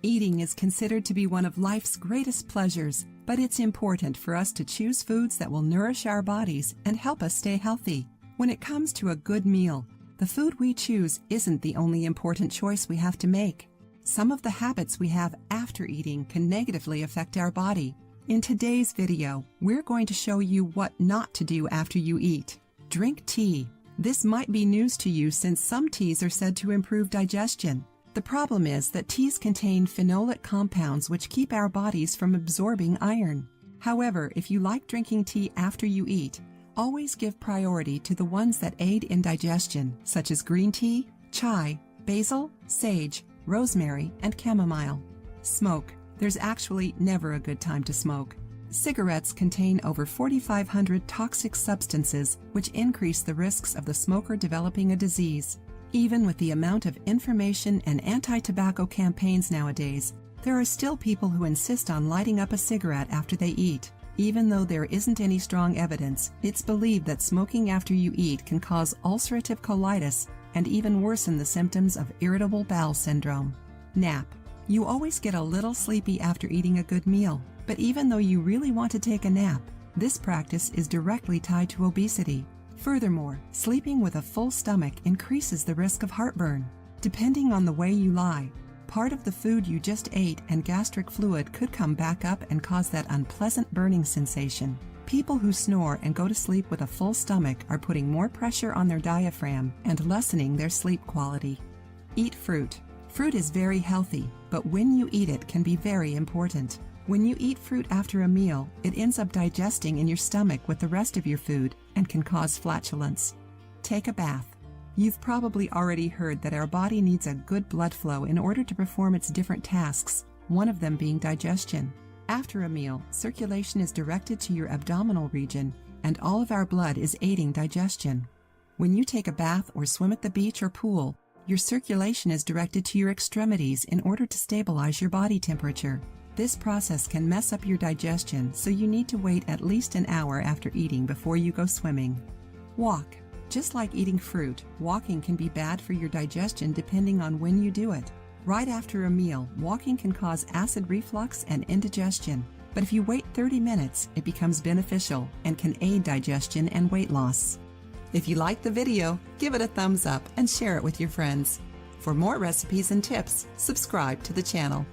Eating is considered to be one of life's greatest pleasures, but it's important for us to choose foods that will nourish our bodies and help us stay healthy. When it comes to a good meal, the food we choose isn't the only important choice we have to make. Some of the habits we have after eating can negatively affect our body. In today's video, we're going to show you what not to do after you eat. Drink tea. This might be news to you since some teas are said to improve digestion. The problem is that teas contain phenolic compounds which keep our bodies from absorbing iron. However, if you like drinking tea after you eat, always give priority to the ones that aid in digestion, such as green tea, chai, basil, sage, rosemary, and chamomile. Smoke. There's actually never a good time to smoke. Cigarettes contain over 4,500 toxic substances which increase the risks of the smoker developing a disease. Even with the amount of information and anti-tobacco campaigns nowadays, there are still people who insist on lighting up a cigarette after they eat. Even though there isn't any strong evidence, it's believed that smoking after you eat can cause ulcerative colitis and even worsen the symptoms of irritable bowel syndrome. Nap. You always get a little sleepy after eating a good meal, but even though you really want to take a nap, this practice is directly tied to obesity. Furthermore, sleeping with a full stomach increases the risk of heartburn. Depending on the way you lie, part of the food you just ate and gastric fluid could come back up and cause that unpleasant burning sensation. People who snore and go to sleep with a full stomach are putting more pressure on their diaphragm and lessening their sleep quality. Eat fruit. Fruit is very healthy, but when you eat it can be very important. When you eat fruit after a meal, it ends up digesting in your stomach with the rest of your food and can cause flatulence. Take a bath. You've probably already heard that our body needs a good blood flow in order to perform its different tasks, one of them being digestion. After a meal, circulation is directed to your abdominal region, and all of our blood is aiding digestion. When you take a bath or swim at the beach or pool, your circulation is directed to your extremities in order to stabilize your body temperature. This process can mess up your digestion, so you need to wait at least an hour after eating before you go swimming. Walk. Just like eating fruit, walking can be bad for your digestion depending on when you do it. Right after a meal, walking can cause acid reflux and indigestion, but if you wait 30 minutes, it becomes beneficial and can aid digestion and weight loss. If you liked the video, give it a thumbs up and share it with your friends. For more recipes and tips, subscribe to the channel.